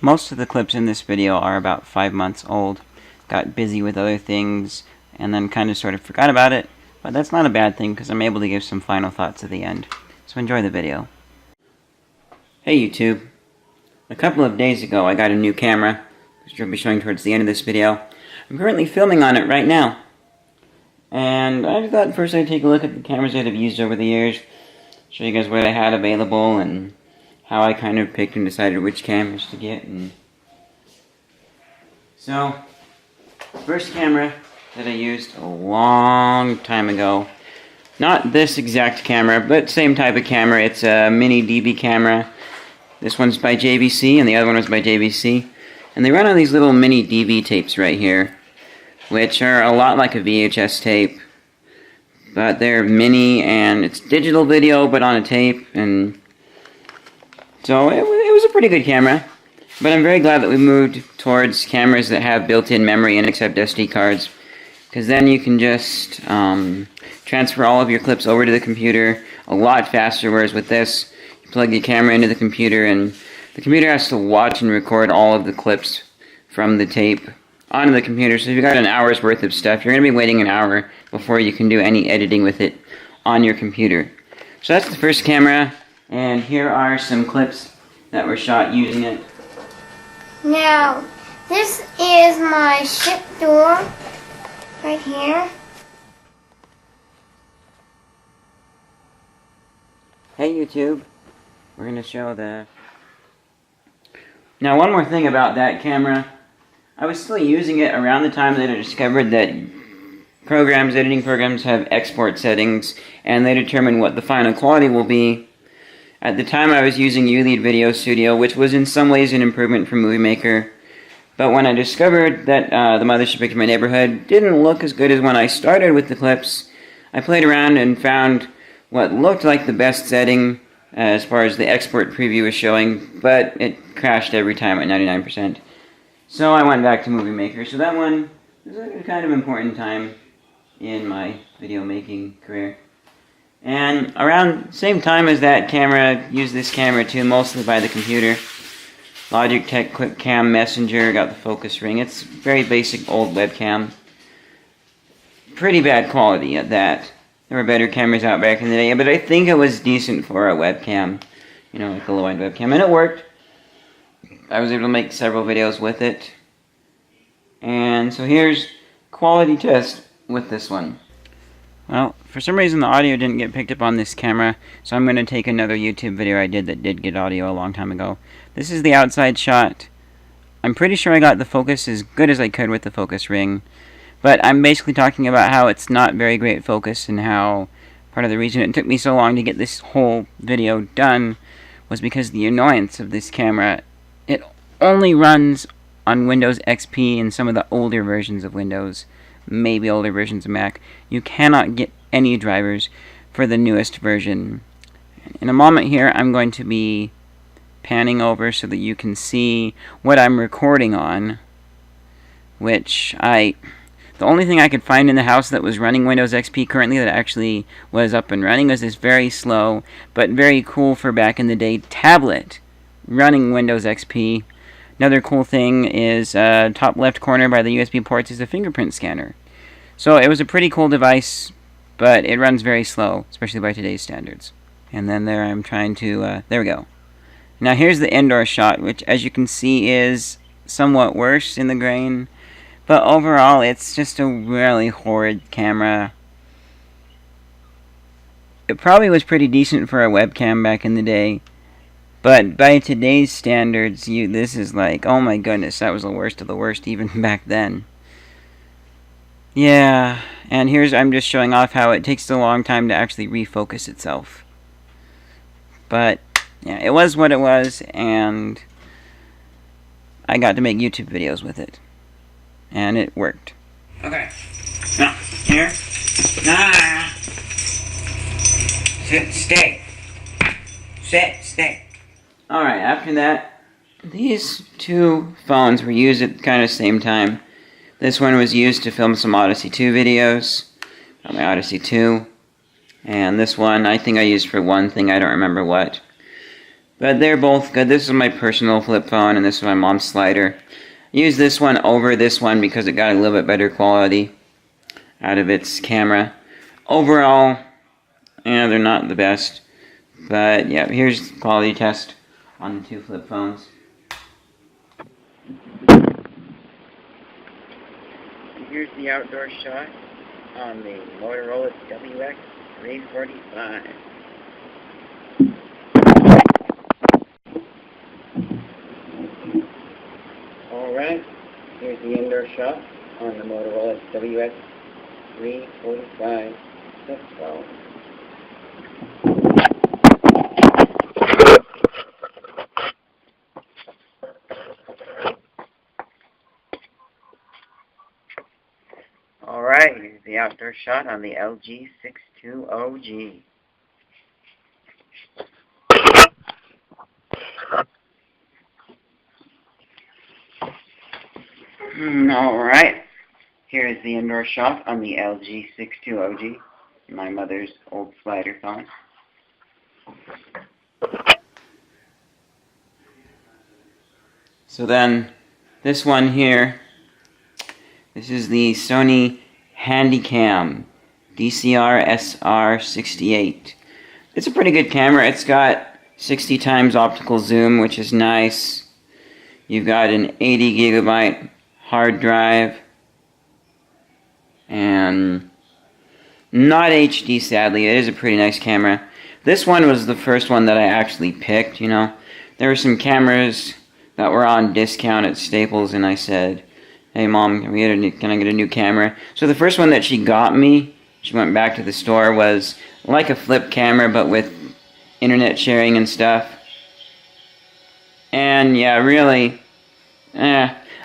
Most of the clips in this video are about 5 months old. Got busy with other things and then kind of sort of forgot about it, but that's not a bad thing because I'm able to give some final thoughts at the end. So enjoy the video. Hey YouTube. A couple of days ago I got a new camera, which I'll be showing towards the end of this video. I'm currently filming on it right now. And I thought first I'd take a look at the cameras that I've used over the years, show you guys what I had available and how I kind of picked and decided which cameras to get. And so, first camera that I used a long time ago, not this exact camera, but same type of camera. It's a mini DV camera. This one's by JVC and the other one was by JVC. And they run on these little mini DV tapes right here, which are a lot like a VHS tape, but they're mini and it's digital video but on a tape. And so it was a pretty good camera, but I'm very glad that we moved towards cameras that have built-in memory and accept SD cards, because then you can just transfer all of your clips over to the computer a lot faster, whereas with this, you plug the camera into the computer and the computer has to watch and record all of the clips from the tape onto the computer. So if you've got an hour's worth of stuff, you're going to be waiting an hour before you can do any editing with it on your computer. So that's the first camera. And here are some clips that were shot using it. Now, this is my ship door right here. Hey YouTube, we're going to show the... Now one more thing about that camera. I was still using it around the time that I discovered that editing programs have export settings and they determine what the final quality will be. At the time I was using ULEAD Video Studio, which was in some ways an improvement from Movie Maker. But when I discovered that the mothership picture in my neighborhood didn't look as good as when I started with the clips, I played around and found what looked like the best setting as far as the export preview was showing, but it crashed every time at 99%. So I went back to Movie Maker. So that one was a kind of important time in my video making career. And around the same time as that camera, used this camera too, mostly by the computer. Logitech Quick Cam Messenger, got the focus ring. It's very basic old webcam. Pretty bad quality at that. There were better cameras out back in the day, but I think it was decent for a webcam. You know, like a low-end webcam, and it worked. I was able to make several videos with it. And so here's quality test with this one. Well, for some reason the audio didn't get picked up on this camera, so I'm going to take another YouTube video I did that did get audio a long time ago. This is the outside shot. I'm pretty sure I got the focus as good as I could with the focus ring, but I'm basically talking about how it's not very great focus and how part of the reason it took me so long to get this whole video done was because the annoyance of this camera. It only runs on Windows XP and some of the older versions of Windows, maybe older versions of Mac. You cannot get any drivers for the newest version. In a moment here, I'm going to be panning over so that you can see what I'm recording on, which the only thing I could find in the house that was running Windows XP currently that actually was up and running was this very slow, but very cool for back in the day tablet running Windows XP. Another cool thing is top left corner by the USB ports is a fingerprint scanner. So it was a pretty cool device, but it runs very slow, especially by today's standards. And then there I'm trying to, there we go. Now here's the indoor shot, which as you can see is somewhat worse in the grain, but overall it's just a really horrid camera. It probably was pretty decent for a webcam back in the day, but by today's standards, this is like, oh my goodness, that was the worst of the worst even back then. Yeah, and I'm just showing off how it takes a long time to actually refocus itself. But, yeah, it was what it was, and I got to make YouTube videos with it. And it worked. Okay. Now, here. Nah. Sit, stay. Sit, stay. Alright, after that, these two phones were used at kind of the same time. This one was used to film some Odyssey 2 videos, my Odyssey 2, and this one I think I used for one thing, I don't remember what. But they're both good. This is my personal flip phone, and this is my mom's slider. I used this one over this one because it got a little bit better quality out of its camera. Overall, yeah, they're not the best. But yeah, here's the quality test on the two flip phones. Here's the outdoor shot on the Motorola WX345. Alright, here's the indoor shot on the Motorola WX345 flip phone. Alright, here's the outdoor shot on the LG62OG. Alright, here's the indoor shot on the LG62OG, my mother's old slider phone. So then, this one here, this is the Sony Handycam DCR SR68. It's a pretty good camera. It's got 60 times optical zoom, which is nice. You've got an 80 gigabyte hard drive, and not HD, sadly. It is a pretty nice camera. This one was the first one that I actually picked, you know. There were some cameras that were on discount at Staples, and I said, hey Mom, can I get a new camera? So the first one that she got me, she went back to the store, was like a flip camera, but with internet sharing and stuff. And yeah, really,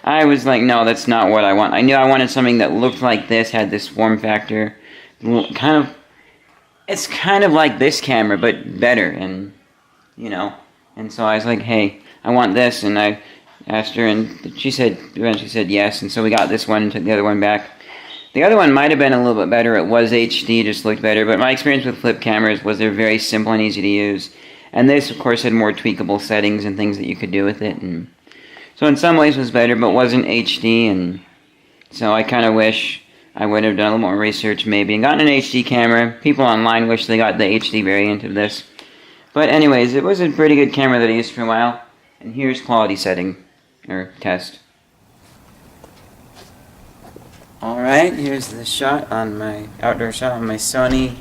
I was like, no, that's not what I want. I knew I wanted something that looked like this, had this form factor. It's kind of like this camera, but better, and, you know. And so I was like, hey, I want this, and I asked her, and she eventually said yes, and so we got this one and took the other one back. The other one might have been a little bit better. It was HD, just looked better, but my experience with flip cameras was they're very simple and easy to use. And this, of course, had more tweakable settings and things that you could do with it, and so in some ways it was better, but wasn't HD, and so I kind of wish I would have done a little more research maybe and gotten an HD camera. People online wish they got the HD variant of this. But anyways, it was a pretty good camera that I used for a while. And here's quality setting, or test. Alright, here's the shot on my outdoor shot on my Sony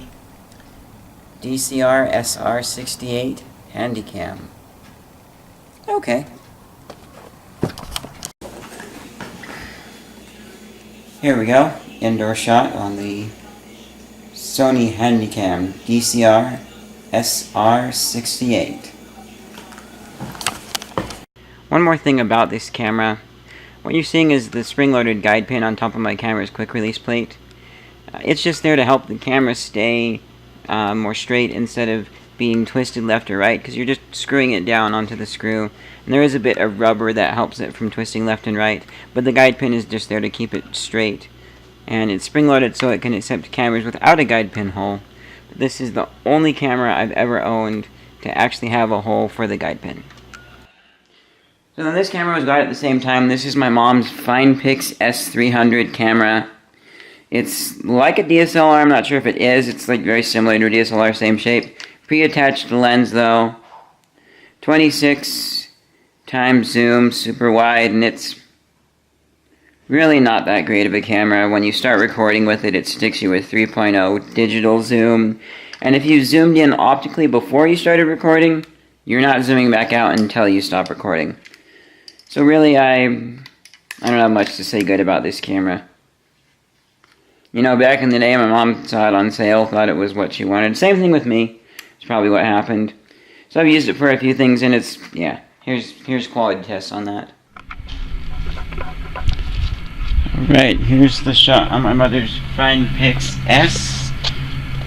DCR SR68 Handycam. Okay. Here we go, indoor shot on the Sony Handycam DCR SR68. One more thing about this camera. What you're seeing is the spring-loaded guide pin on top of my camera's quick-release plate. It's just there to help the camera stay more straight instead of being twisted left or right, because you're just screwing it down onto the screw. And there is a bit of rubber that helps it from twisting left and right, but the guide pin is just there to keep it straight. And it's spring-loaded so it can accept cameras without a guide pin hole. But this is the only camera I've ever owned to actually have a hole for the guide pin. So then this camera was got at the same time. This is my mom's FinePix S300 camera. It's like a DSLR, I'm not sure if it is. It's like very similar to a DSLR, same shape. Pre-attached lens though. 26 times zoom, super wide, and it's really not that great of a camera. When you start recording with it, it sticks you with 3.0 digital zoom. And if you zoomed in optically before you started recording, you're not zooming back out until you stop recording. So really, I don't have much to say good about this camera. You know, back in the day, my mom saw it on sale, thought it was what she wanted. Same thing with me. It's probably what happened. So I've used it for a few things, and it's, yeah, here's quality tests on that. Alright, here's the shot on my mother's FinePix S.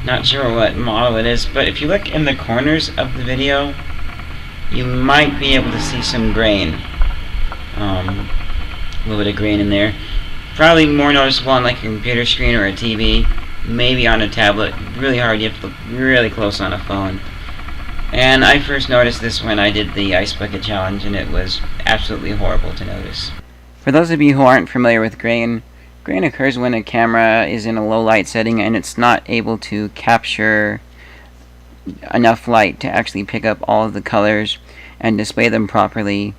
Not sure what model it is, but if you look in the corners of the video, you might be able to see some grain. A little bit of grain in there. Probably more noticeable on like a computer screen or a TV. Maybe on a tablet. Really hard, you have to look really close on a phone. And I first noticed this when I did the Ice Bucket Challenge, and it was absolutely horrible to notice. For those of you who aren't familiar with grain occurs when a camera is in a low light setting and it's not able to capture enough light to actually pick up all of the colors and display them properly.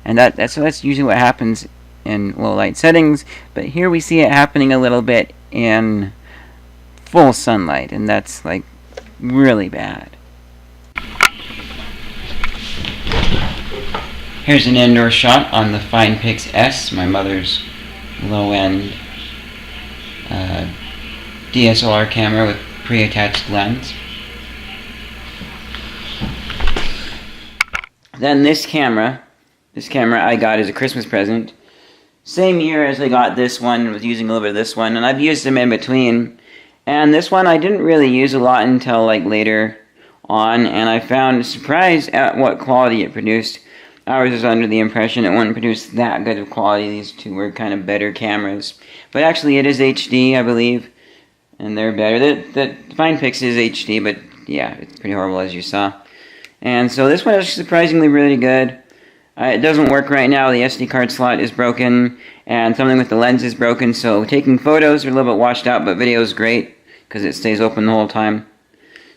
And that's usually what happens in low light settings, but here we see it happening a little bit in full sunlight, and that's like really bad. Here's an indoor shot on the Hx90V S, my mother's low-end DSLR camera with pre-attached lens. Then this camera I got as a Christmas present. Same year as I got this one, was using a little bit of this one, and I've used them in between. And this one I didn't really use a lot until like later on, and I found surprised at what quality it produced. I was under the impression it wouldn't produce that good of quality. These two were kind of better cameras. But actually it is HD, I believe, and they're better. The Hx90V is HD, but yeah, it's pretty horrible as you saw. And so this one is surprisingly really good. It doesn't work right now. The SD card slot is broken, and something with the lens is broken, so taking photos are a little bit washed out, but video is great because it stays open the whole time.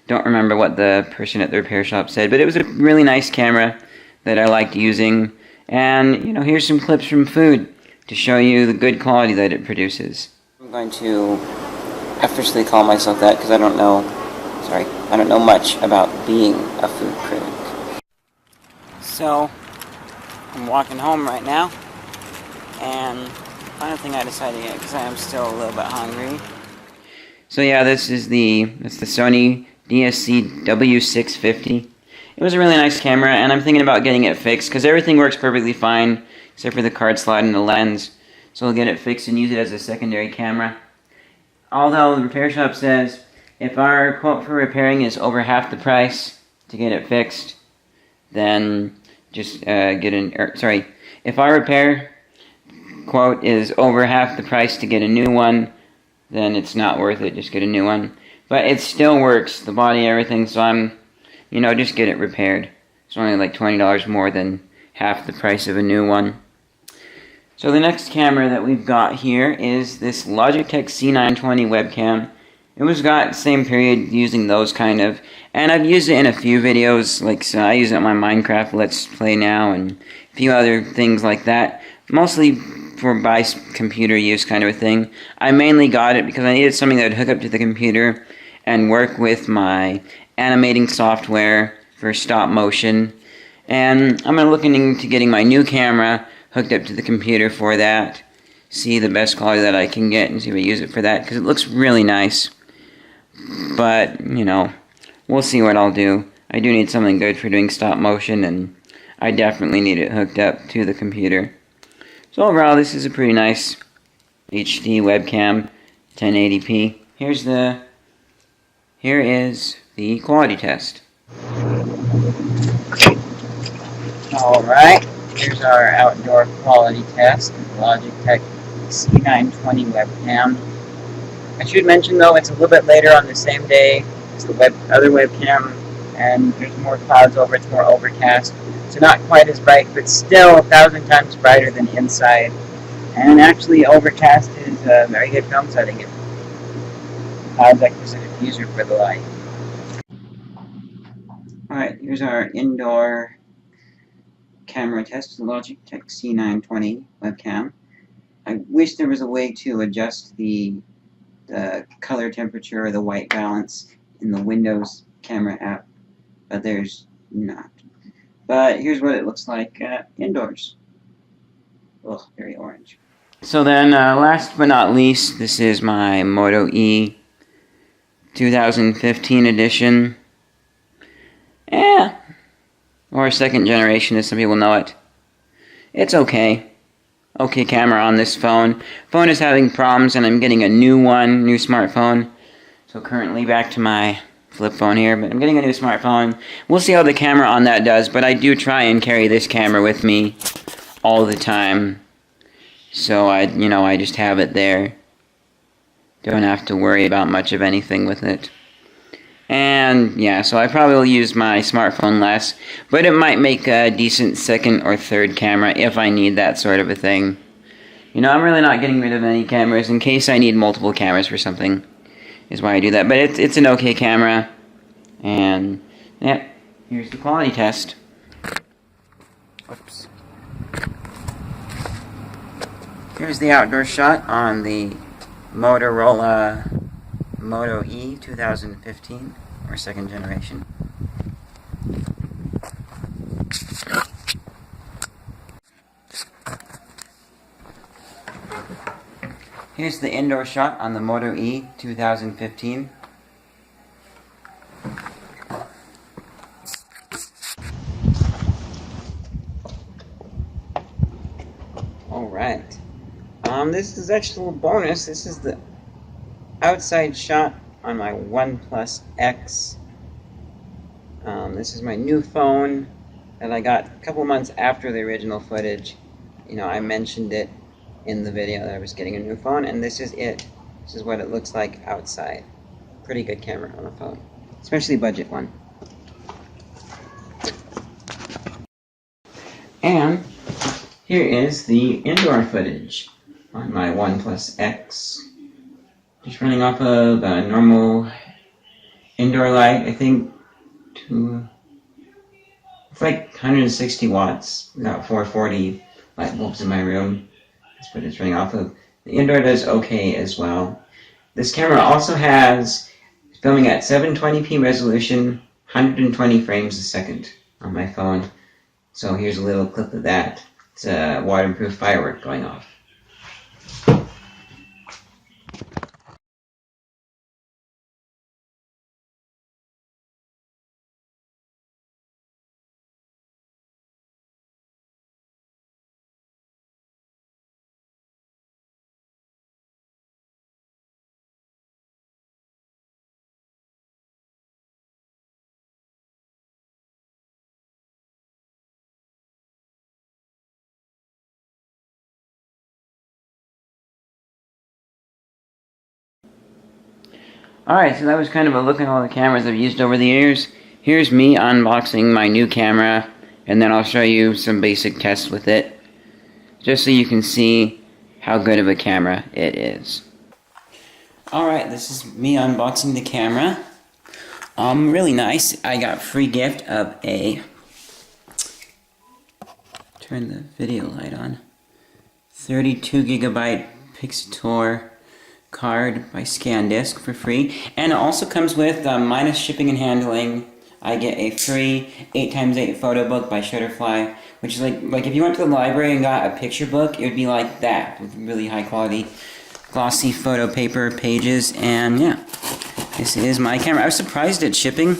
Don't remember what the person at the repair shop said, but it was a really nice camera that I liked using. And, you know, here's some clips from food to show you the good quality that it produces. I'm going to officially call myself that because I don't know much about being a food critic. So, I'm walking home right now, and final thing I decided to get, because I am still a little bit hungry. So yeah, that's the Sony DSC W650. It was a really nice camera, and I'm thinking about getting it fixed, because everything works perfectly fine, except for the card slot and the lens. So I'll get it fixed and use it as a secondary camera. Although the repair shop says, if our quote for repairing is over half the price to get it fixed, then just if our repair quote is over half the price to get a new one, then it's not worth it, just get a new one. But it still works, the body, everything, so just get it repaired. It's only like $20 more than half the price of a new one. So the next camera that we've got here is this Logitech C920 webcam. It was got same period using those kind of, and I've used it in a few videos, like so I use it on my Minecraft Let's Play now and a few other things like that, mostly for by computer use kind of a thing. I mainly got it because I needed something that would hook up to the computer and work with my animating software for stop motion, and I'm looking into getting my new camera hooked up to the computer for that, see the best quality that I can get and see if I use it for that, because it looks really nice. But, we'll see what I'll do. I do need something good for doing stop motion, and I definitely need it hooked up to the computer. So overall, this is a pretty nice HD webcam, 1080p. Here is the quality test. Alright, here's our outdoor quality test with Logitech C920 webcam. I should mention though, it's a little bit later on the same day as the other webcam, and there's more clouds over, it's more overcast, so not quite as bright, but still 1,000 times brighter than inside. And actually, overcast is a very good film setting. It clouds act as a diffuser for the light. Alright, here's our indoor camera test with the Logitech C920 webcam. I wish there was a way to adjust the color temperature or the white balance in the Windows camera app, but there's not. But here's what it looks like indoors. Ugh, very orange. So then, last but not least, this is my Moto E 2015 edition. Or second generation as some people know it. It's okay. Okay camera on this phone. Phone is having problems and I'm getting a new smartphone. So currently back to my flip phone here, but I'm getting a new smartphone. We'll see how the camera on that does, but I do try and carry this camera with me all the time. So I just have it there. Don't have to worry about much of anything with it. And yeah, so I probably will use my smartphone less, but it might make a decent second or third camera if I need that sort of a thing. You know, I'm really not getting rid of any cameras in case I need multiple cameras for something, is why I do that. But it's an okay camera, and yeah, here's the quality test. Whoops. Here's the outdoor shot on the Motorola Moto E 2015, or second generation. Here's the indoor shot on the Moto E 2015. Alright. This is actually a little bonus. This is the outside shot on my OnePlus X. This is my new phone that I got a couple months after the original footage. You know, I mentioned it in the video that I was getting a new phone, and this is it. This is what it looks like outside. Pretty good camera on a phone, especially a budget one. And here is the indoor footage on my OnePlus X. Just running off of a normal indoor light, I think it's like 160 watts. Got 440 light bulbs in my room. That's what it's running off of. The indoor does okay as well. This camera also has filming at 720p resolution, 120 frames a second on my phone. So here's a little clip of that. It's a waterproof firework going off. Alright, so that was kind of a look at all the cameras I've used over the years. Here's me unboxing my new camera, and then I'll show you some basic tests with it, just so you can see how good of a camera it is. Alright, this is me unboxing the camera. Really nice. I got free gift of a, turn the video light on, 32 gigabyte Pixator card by ScanDisk for free, and it also comes with minus shipping and handling. I get a free 8x8 photo book by Shutterfly, which is like if you went to the library and got a picture book, it would be like that, with really high quality glossy photo paper pages. And yeah, this is my camera. I was surprised at shipping.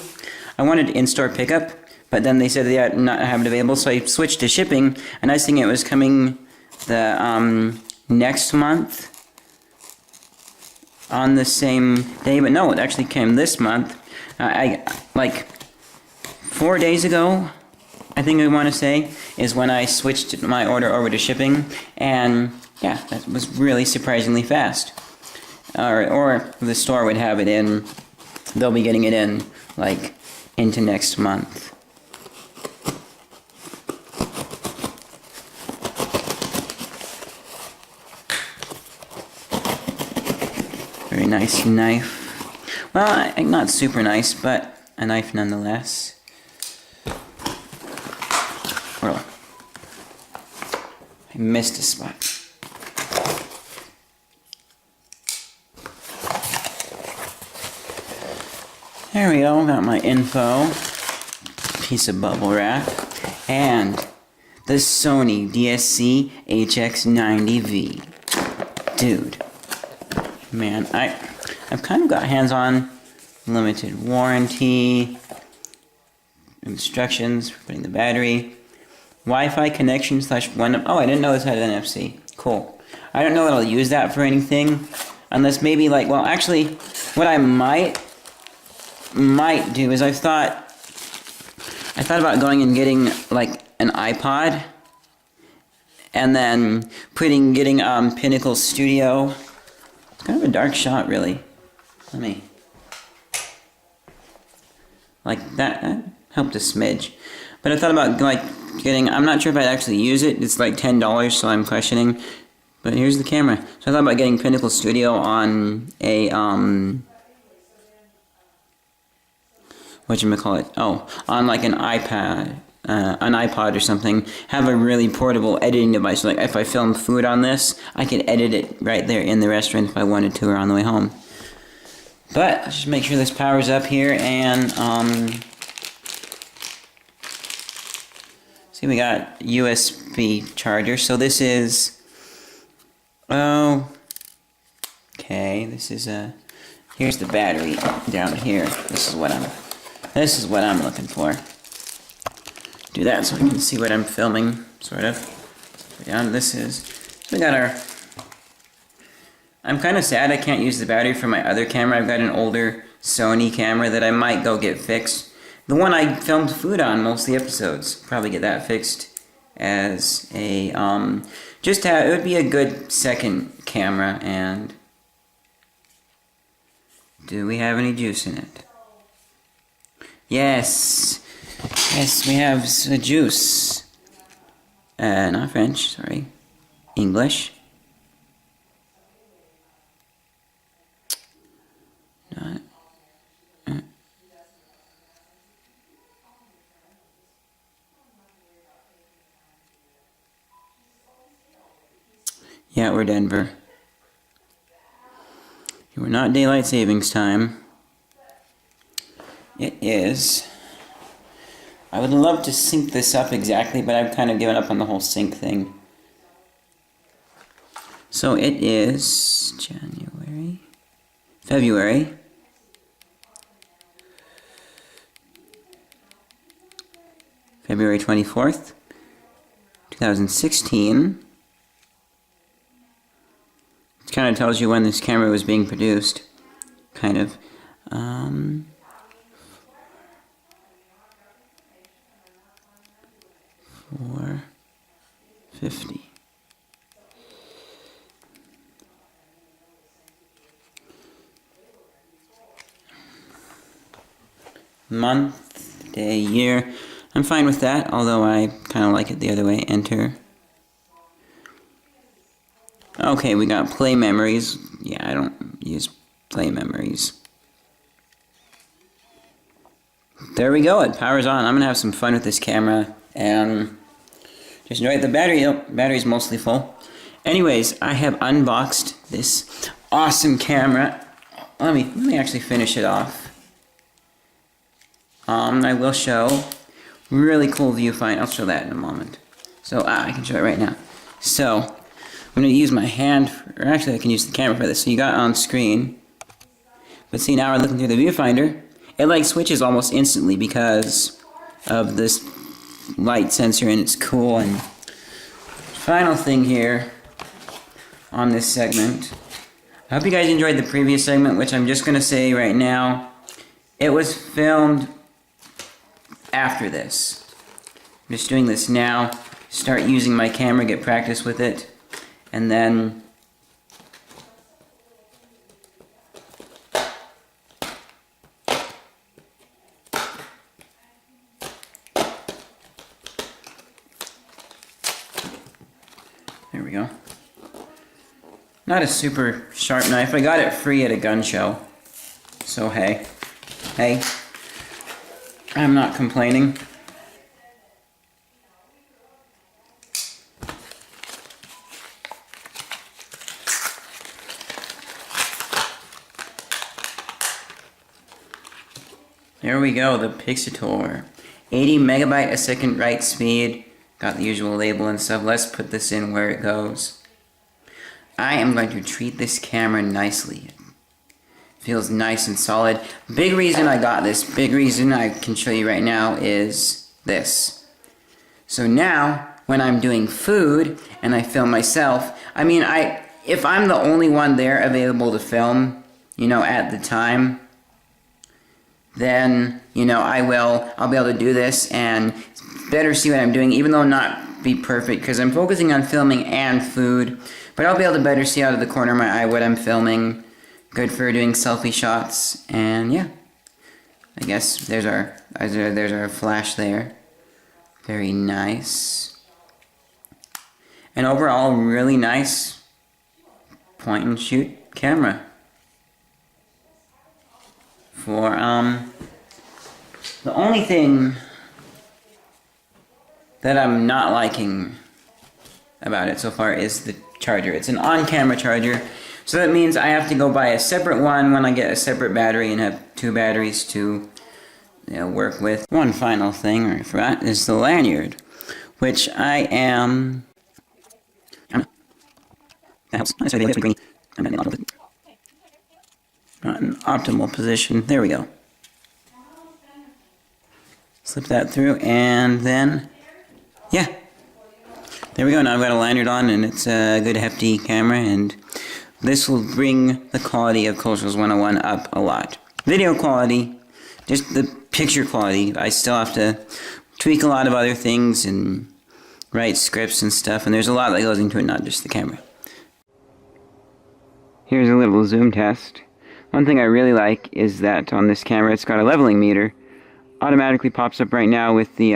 I wanted in-store pickup, but then they said they had not have it available, so I switched to shipping, and I was thinking it was coming the next month on the same day, but no, it actually came this month. Like 4 days ago, I think I want to say, is when I switched my order over to shipping, and yeah, that was really surprisingly fast. Or the store would have it in, they'll be getting it in, like, into next month. Very nice knife. Well, not super nice, but a knife nonetheless. Well, I missed a spot. There we go, got my info. Piece of bubble wrap. And the Sony DSC Hx90V. Dude. Man, I've kind of got hands-on, limited warranty, instructions for putting the battery, Wi-Fi connection / one. Oh, I didn't know this had an NFC. Cool. I don't know that I'll use that for anything, unless maybe like, well, actually, what I might do is I thought about going and getting like an iPod, and then getting Pinnacle Studio. It's kind of a dark shot, really. like that helped a smidge. But I thought about like getting, I'm not sure if I'd actually use it. It's like $10, so I'm questioning. But here's the camera. So I thought about getting Pinnacle Studio on a, whatchamacallit? Oh, on like an iPad, an iPod or something. Have a really portable editing device. Like if I film food on this, I could edit it right there in the restaurant if I wanted to or on the way home. But let's just make sure this powers up here and, see, we got USB charger. So this is, oh, okay, this is here's the battery down here. This is what I'm looking for. Do that so I can see what I'm filming, sort of. Down, this is, we got our, I'm kind of sad I can't use the battery for my other camera. I've got an older Sony camera that I might go get fixed. The one I filmed food on most of the episodes. Probably get that fixed as a, just to have, it would be a good second camera. And do we have any juice in it? Yes. Yes, we have juice. Not French, sorry. English. Not. Yeah, we're Denver. We're not daylight savings time. It is. I would love to sync this up exactly, but I've kind of given up on the whole sync thing. So it is February 24th, 2016. It kind of tells you when this camera was being produced, kind of. 450. Month, day, year. I'm fine with that, although I kind of like it the other way. Enter. Okay, we got play memories. Yeah, I don't use play memories. There we go, it powers on. I'm going to have some fun with this camera and just enjoy it. The battery's mostly full. Anyways, I have unboxed this awesome camera. Let me actually finish it off. I will show really cool viewfinder. I'll show that in a moment. So, I can show it right now. So, I'm going to use my hand, or actually I can use the camera for this. So you got on screen. But see, now we're looking through the viewfinder. It like switches almost instantly because of this light sensor, and it's cool. And final thing here on this segment. I hope you guys enjoyed the previous segment, which I'm just going to say right now. It was filmed after this. I'm just doing this now. Start using my camera, get practice with it, and then there we go. Not a super sharp knife. I got it free at a gun show. So hey, I'm not complaining. There we go, the Pixator. 80 megabyte a second write speed. Got the usual label and stuff. Let's put this in where it goes. I am going to treat this camera nicely. Feels nice and solid. Big reason I got this, big reason I can show you right now is this. So now, when I'm doing food and I film myself, I mean, if I'm the only one there available to film, you know, at the time, then, you know, I'll be able to do this and better see what I'm doing, even though not be perfect, because I'm focusing on filming and food, but I'll be able to better see out of the corner of my eye what I'm filming. Good for doing selfie shots, and yeah. I guess there's our flash there. Very nice. And overall, really nice point and shoot camera. For the only thing that I'm not liking about it so far is the charger. It's an on-camera charger, so that means I have to go buy a separate one when I get a separate battery and have two batteries to work with. One final thing I forgot is the lanyard, which I am... That helps. Not in optimal position. There we go. Slip that through, and then, yeah. There we go. Now I've got a lanyard on, and it's a good hefty camera, and this will bring the quality of Culturals 101 up a lot. Video quality, just the picture quality, I still have to tweak a lot of other things and write scripts and stuff, and there's a lot that goes into it, not just the camera. Here's a little zoom test. One thing I really like is that on this camera it's got a leveling meter. Automatically pops up right now with the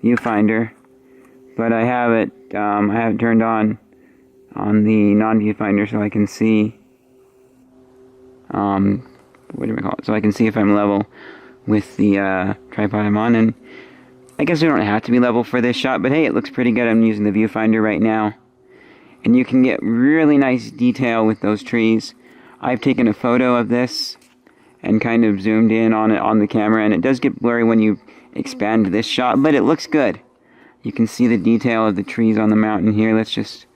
viewfinder, but I have it turned on the non-viewfinder so I can see what do I call it? So I can see if I'm level with the tripod I'm on. And I guess we don't have to be level for this shot, but hey, it looks pretty good. I'm using the viewfinder right now, and you can get really nice detail with those trees. I've taken a photo of this and kind of zoomed in on it on the camera, and it does get blurry when you expand this shot, but it looks good. You can see the detail of the trees on the mountain here. Let's just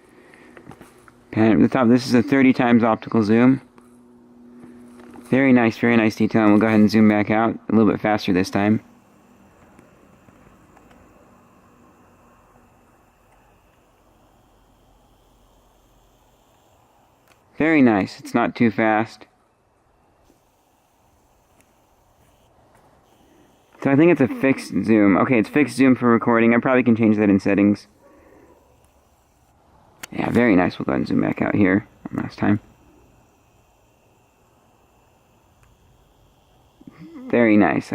pan it to the top. This is a 30 times optical zoom. Very nice detail, and we'll go ahead and zoom back out a little bit faster this time. Very nice. It's not too fast. So I think it's a fixed zoom. Okay, it's fixed zoom for recording. I probably can change that in settings. Yeah, very nice. We'll go ahead and zoom back out here one last time. Very nice.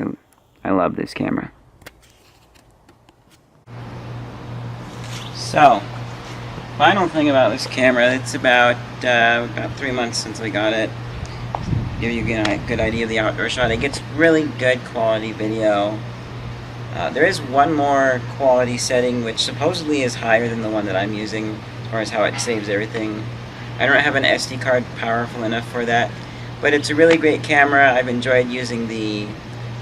I love this camera. So, final thing about this camera, it's about 3 months since I got it. Give you a good idea of the outdoor shot. It gets really good quality video. There is one more quality setting which supposedly is higher than the one that I'm using as far as how it saves everything. I don't have an SD card powerful enough for that, but it's a really great camera. I've enjoyed using the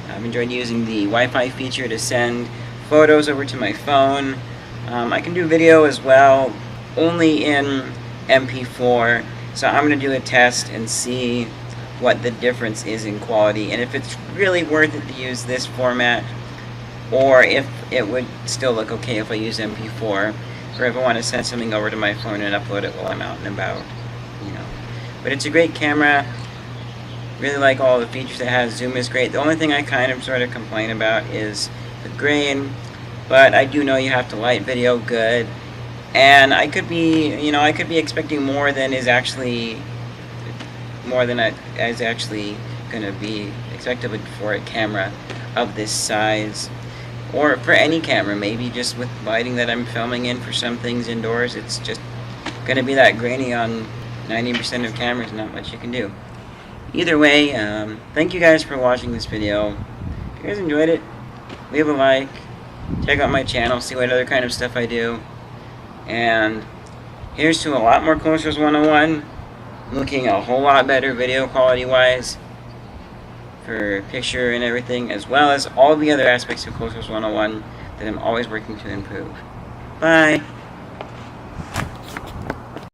Wi-Fi feature to send photos over to my phone. I can do video as well, only in MP4. So I'm going to do a test and see what the difference is in quality, and if it's really worth it to use this format, or if it would still look okay if I use MP4, or if I want to send something over to my phone and upload it while I'm out and about, But it's a great camera. Really like all the features it has. Zoom is great. The only thing I kind of sort of complain about is the grain, but I do know you have to light video good, and I could be expecting more than is actually going to be expected for a camera of this size, or for any camera. Maybe just with lighting that I'm filming in for some things indoors, it's just going to be that grainy on 90% of cameras. Not much you can do. Either way, thank you guys for watching this video. If you guys enjoyed it, leave a like, check out my channel, see what other kind of stuff I do, and here's to a lot more Culturals 101, looking a whole lot better video quality wise for picture and everything, as well as all the other aspects of Culturals 101 that I'm always working to improve. Bye!